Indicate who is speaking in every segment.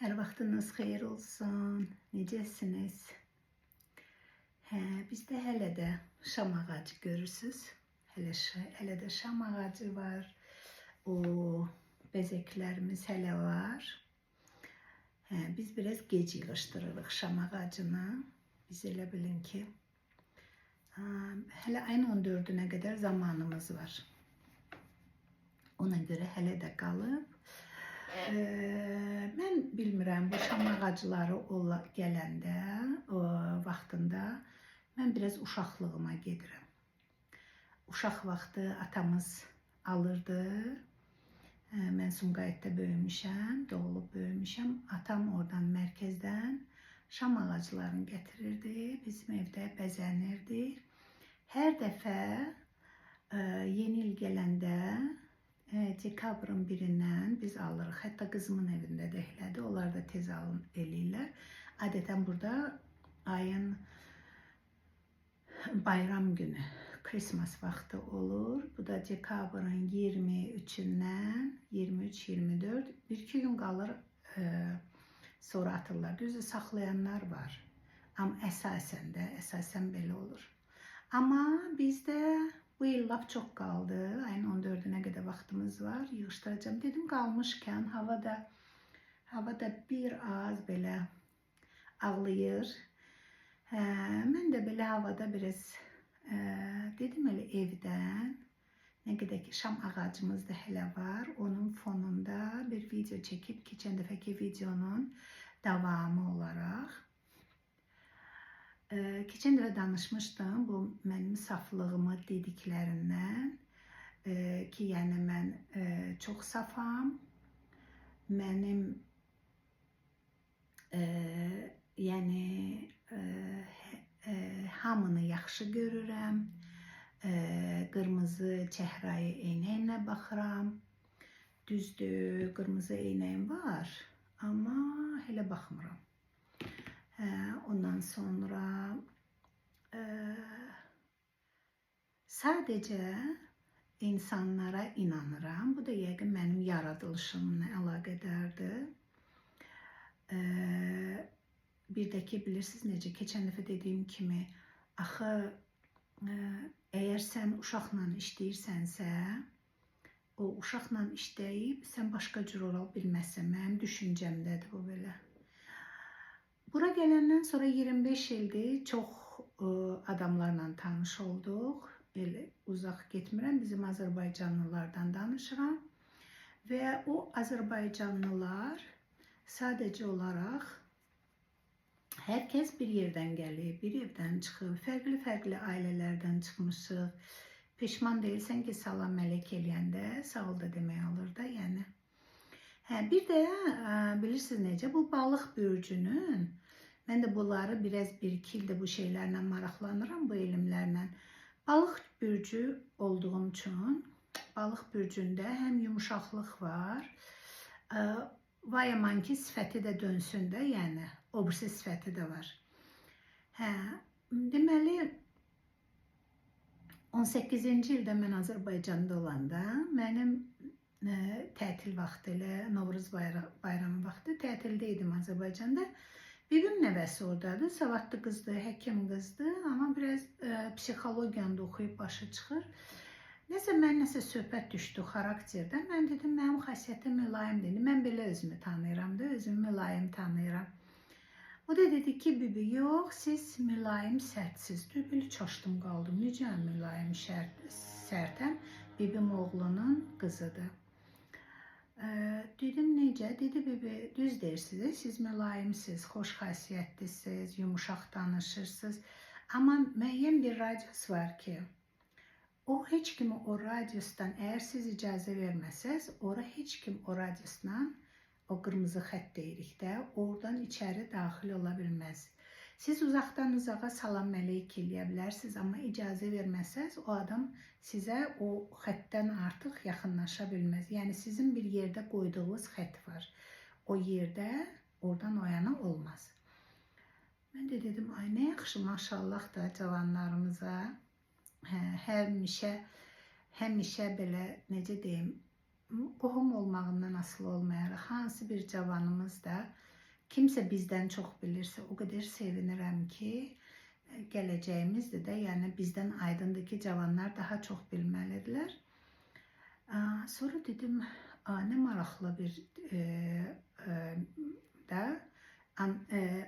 Speaker 1: Hər vaxtınız xeyir olsun. Necəsiniz? Bizdə hələ də şam ağacı görürsüz. Hələ də şam ağacı var. O bezəklərimiz hələ var. Biz biraz gec yığışdırırıq şam ağacını. Biz elə bilin ki, hələ ayın 14-nə qədər zamanımız var. Ona görə hələ də qalıb. Mən bilmirəm, bu şam ağacları gələndə, o vaxtında mən biraz uşaqlığıma gedirəm. Uşaq vaxtı atamız alırdı. Mən Sumqayıtda böyümüşəm, doğulub böyümüşəm. Atam oradan mərkəzdən şam ağaclarını gətirirdi. Bizim evdə bəzənirdi. Hər dəfə yeni il gələndə dekabrın 1-dən biz alırıq. Hətta qızımın evində də elədi. Onlar da tez alın eləyirlər. Adətən burada ayın bayram günü, Christmas vaxtı olur. Bu da dekabrın 23-dən 23-24, 1-2 gün qalır, sonra atırlar. Düzdür, saxlayanlar var. Amma əsasən belə olur. Amma bizdə bu il lap çox qaldı. Ayın 14-nə qədər vaxtımız var. Yığışdıracağım. Dedim, qalmışkən havada bir az belə ağlayır. Mən də belə havada biraz dedim, elə evdən nə qədər ki şam ağacımız da hələ var. Onun fonunda bir video çəkib, keçən dəfəki videonun davamı olaraq. Keçən dəfə danışmışdım bu mənim saflığımı dediklərindən ki, yəni mən çox safam, mənim yəni hamını yaxşı görürəm, qırmızı çəhrayı eynəklə baxıram, düzdür, qırmızı eynəyim var, amma hələ baxmıram. Ondan sonra sadəcə insanlara inanıram. Bu da yəqin mənim yaradılışımla əlaqədardır. Bir də ki, bilirsiniz necə, keçən dəfə dediyim kimi, axı əgər sən uşaqla işləyirsənsə, o uşaqla işləyib sən başqa cür ola bilməzsən. Mənim düşüncəmdədir bu belə. Bura gələndən sonra 25 ildir çox adamlarla tanış olduq. Elə uzaq getmirəm, bizim Azərbaycanlılardan danışıram. Və o Azərbaycanlılar sadəcə olaraq hər kəs bir yerdən gəlib, bir evdən çıxıb, fərqli ailələrdən çıxmışıq. Peşman deyilsən ki, salam mələk eləyəndə sağ ol da demək olur da, yəni. Bir də bilirsiniz necə, bu balıq bürcünün, mən də bunları biraz 1-2 ildə bu şeylərlə maraqlanıram, bu elmlərlə. Balıq bürcü olduğum üçün, balıq bürcündə həm yumuşaqlıq var, vay aman ki, sifəti də dönsün də, yəni, obrisi sifəti də var. Deməli, 18-ci ildə mən Azərbaycanda olanda, mənim tətil vaxtı ilə, Novruz bayramı vaxtı tətildə idim Azərbaycanda. Bibim nəvəsi oradadır, savadlı qızdır, həkim qızdır, amma biraz psixologiyanda oxuyub başı çıxır. Nəsə söhbət düşdü xarakterdə. Mən dedim, mənim xasiyyətim mülayim dedi. Mən belə özümü tanıyıram da, özümü mülayim tanıyıram. O da dedi ki, bibi, yox, siz mülayim sərtsiz. Böyle çaşdım qaldım. Necə mülayim sərtəm? Bibim oğlunun qızıdır. Dedim, necə? Dedi, bibi, düz deyirsiniz, siz mülayimsiz, xoş xasiyyətlisiniz, yumuşaq danışırsınız. Amma müəyyən bir radius var ki, o heç kimi o radiusdan, əgər siz icazə verməsəz, ora heç kim o radiusdan, o qırmızı xətt deyirik də, oradan içəri daxil ola bilməz. Siz uzaqdan uzağa salam mələk eləyə bilərsiniz, amma icazə verməsəz, o adam sizə o xəttdən artıq yaxınlaşa bilməz. Yəni, sizin bir yerdə qoyduğunuz xətt var. O yerdə, oradan o yana olmaz. Mən də dedim, ay, nə yaxşı, maşallah da cavanlarımıza, həmişə belə, necə deyim, qohum olmağından asılı olmayaraq, hansı bir cavanımız da kimsə bizdən çox bilirsə, o qədər sevinirəm ki, gələcəyimizdir də, yəni bizdən aydındır ki, cavanlar daha çox bilməlidirlər. Sonra dedim, nə maraqlı bir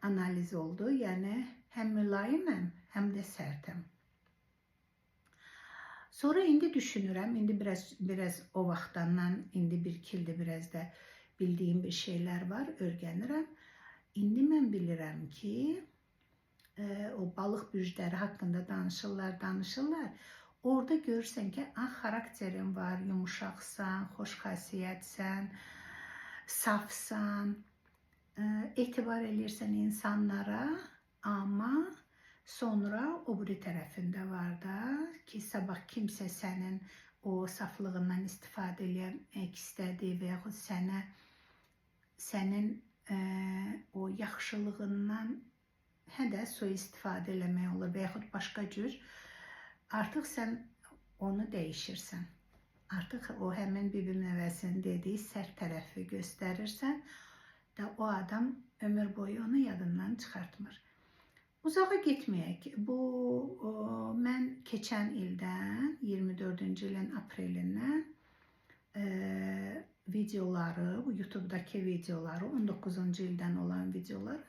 Speaker 1: analiz oldu. Yəni, həm mülayiməm, həm də sərtəm. Sonra indi düşünürəm, indi biraz o vaxtdan, indi bir kildə biraz da bildiyim bir şeylər var, öyrənirəm. İndi mən bilirəm ki, o balıq bürcləri haqqında danışırlar. Orada görürsən ki, xarakterin var, yumuşaqsan, xoş xasiyyətsən, safsan, etibar edirsən insanlara, amma sonra o biri tərəfində var da ki, sabah kimsə sənin o saflığından istifadə etmək istədi və yaxud sənin o yaxşılığından sui-istifadə eləmək olur və yaxud başqa cür, artıq sən onu dəyişirsən. Artıq o həmin bibim nəvəsinin dediyi sərt tərəfi göstərirsən və o adam ömür boyu onu yadından çıxartmır. Uzağa getməyək. Mən keçən ildən, 24-cü ilin aprelindən videoları, bu YouTube'dakı videoları, 19-cu ildən olan videoları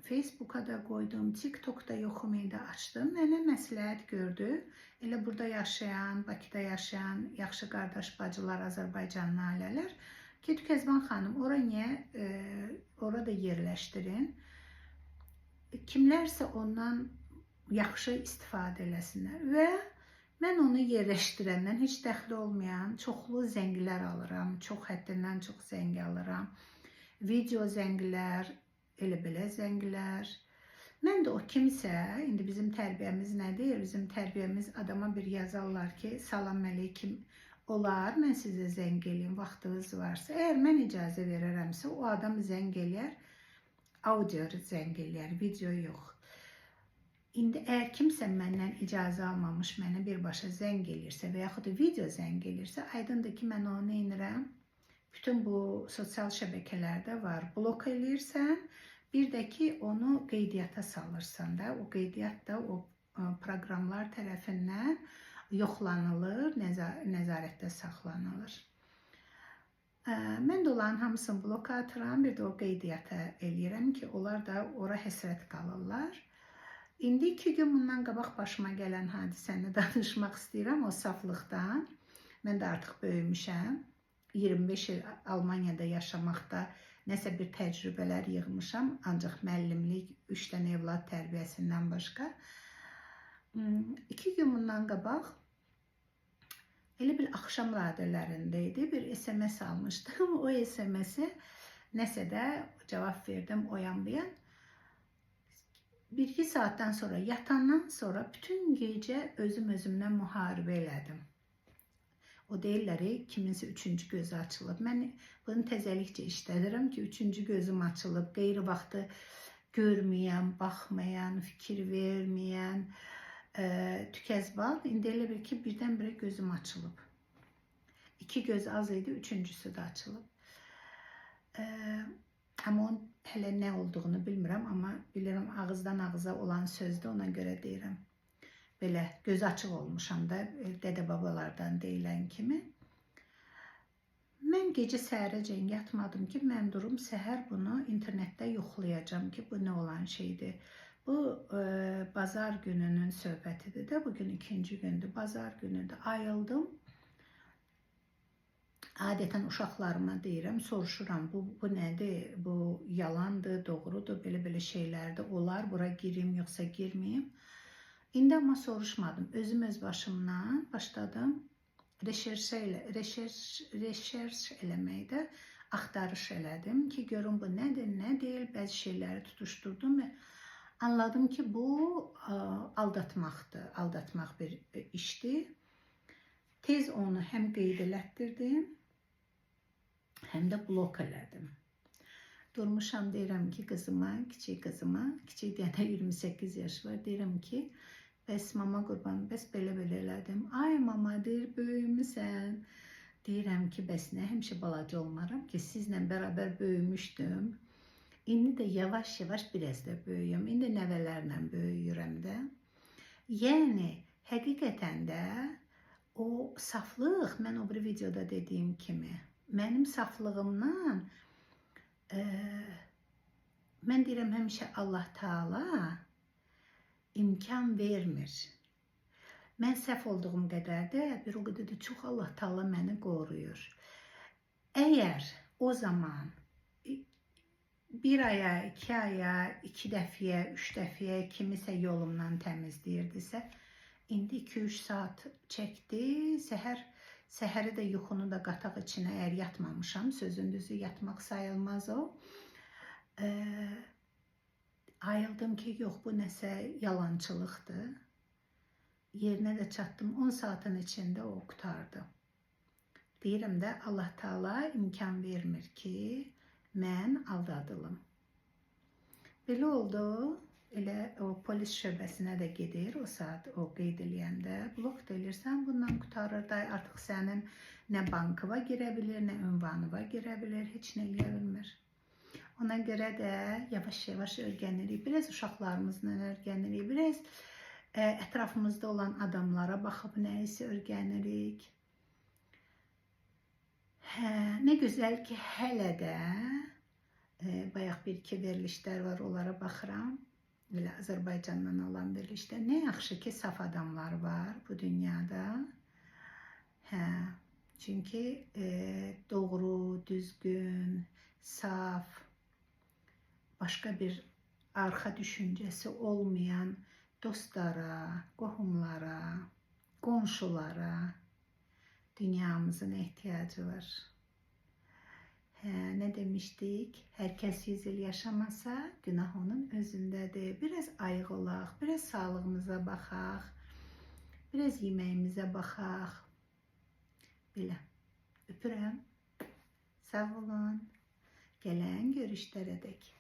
Speaker 1: Facebook'a da qoydum, TikTok'da yoxumayı açdım. Mənə məsləhət gördü. Elə burada yaşayan, Bakıda yaşayan yaxşı qardaş bacılar, Azərbaycanlı ailələr ki, Tükezban xanım, orada yerləşdirin. Kimlərsə ondan yaxşı istifadə eləsinlər. Və mən onu yerləşdirəndən heç dəxli olmayan çoxlu zənglər alıram. Çox həddindən çox zəng alıram. Video zənglər, elə belə zənglər. Mən də o kimsə, indi bizim tərbiyəmiz nədir? Bizim tərbiyəmiz adama bir yazarlar ki, salam əleyküm olar, mən sizə zəng eləyim, vaxtınız varsa. Əgər mən icazə verərəmsə, o adam zəng eləyər, audio zəng eləyər, video yox. İndi əgər kimsə məndən icazə almamış mənə birbaşa zəng eləyirsə və yaxud da video zəng eləyirsə, aydındır ki, mən onu edirəm. Bütün bu sosial şəbəkələrdə var. Blok eləyirsən, bir də ki, onu qeydiyyata salırsan da. O qeydiyyat da o proqramlar tərəfindən yoxlanılır, nəzarətdə saxlanılır. Mən də onların hamısını bloka atıram, bir də o qeydiyyata eləyirəm ki, onlar da ora həsrət qalırlar. İndi 2 gün bundan qabaq başıma gələn hadisəni danışmaq istəyirəm o saflıqdan. Mən də artıq böyümüşəm. 25 il Almaniyada yaşamaqda nəsə bir təcrübələr yığmışam, ancaq müəllimlik, 3 dənə evlad tərbiyəsindən başqa. 2 gün bundan qabaq elə bir axşam radələrində idi, bir SMS almışdım. O SMS-i nəsə də cavab verdim oyan-buyan. 1-2 saatdan sonra, yatandan sonra bütün gecə özümdən müharibə elədim. O deyirlər, kiminsə 3-cü gözü açılıb. Mən bunu təzəlikcə işlədirəm ki, 3-cü gözüm açılıb, qeyri vaxtı görməyən, baxmayan, fikir verməyən Tükezban. İndi elə bir ki, birdən-birə gözüm açılıb. 2 göz az idi, 3-cüsü də açılıb. Amma onun hələ nə olduğunu bilmirəm, amma bilirəm ağızdan ağıza olan sözdür, ona görə deyirəm. Belə göz açıq olmuşam da, dədə-babalardan deyilən kimi. Mən gecə səhərəcən yatmadım ki, mən durum səhər bunu internetdə yoxlayacağım ki, bu nə olan şeydir. Bu bazar gününün söhbətidir də, bugün 2-ci gündür, bazar günüdür. Ayıldım. Adətən uşaqlarıma deyirəm, soruşuram, bu nədir, bu yalandır, doğrudur, belə-belə şeylərdir, olar, bura girim, yoxsa girməyim. İndi amma soruşmadım. Özüm öz başımdan başladım reşerş eləməkdə, axtarış elədim ki, görüm bu nədir, nə deyil, bəzi şeyləri tutuşdurdum və anladım ki, bu aldatmaqdır, aldatmaq bir işdir. Tez onu həm qeyd elətdirdim, həm də blok elədim. Durmuşam, deyirəm ki, kiçik qızıma, kiçik deyəndə 28 yaş var, deyirəm ki, bəs mama qurban, bəs belə-belə elədim. Ay mama, deyir, böyümüsən. Deyirəm ki, bəs nə, həmişə balaca olmaram ki, sizlə bərabər böyümüşdüm. İndi də yavaş-yavaş biraz da böyüyüm. İndi nəvələrlə böyüyürəm də. Yəni, həqiqətən də o saflıq, mən o bir videoda dediyim kimi, mənim saflığımdan mən deyirəm həmişə Allah Taala imkan vermir. Mən səhv olduğum qədər də, bir o qədər də çox Allah Taala məni qoruyur. Əgər o zaman bir aya, 2 aya, 2 dəfəyə, 3 dəfəyə kimisə yolumdan təmizləyirdisə, indi 2-3 saat çəkdi. Səhəri də yuxunu da qataq içinə əgər yatmamışam, sözün düzü yatmaq sayılmaz o. Ayıldım ki, yox, bu nəsə yalançılıqdır. Yerinə də çatdım, 10 saatın içində o qutardı. Deyirəm də, Allah Taala imkan vermir ki, mən aldadılım. Belə oldu, elə o polis şöbəsinə də gedir, o saat o qeyd eləyəndə, blok deyirsən, bundan qutarır da, artıq sənin nə bankıva girə bilir, nə ünvanıva girə bilir, heç nə eləyə bilmir. Ona görə də yavaş-yavaş öyrənirik, biraz uşaqlarımızla öyrənirik, biraz ətrafımızda olan adamlara baxıb nəyisə öyrənirik. Nə gözəl ki, hələ də bayaq bir-iki verilişlər var, onlara baxıram. Elə Azərbaycandan olan verilişlər. Nə yaxşı ki, saf adamlar var bu dünyada. Çünki doğru, düzgün, saf, başqa bir arxa düşüncəsi olmayan dostlara, qohumlara, qonşulara dünyamızın ehtiyacı var. Nə demişdik? Hər kəs 100 il yaşamasa, günah onun özündədir. Biraz ayıq olaq, biraz sağlığımıza baxaq, biraz yeməyimizə baxaq. Belə. Öpürəm. Sağ olun. Gələn görüşlərə dək.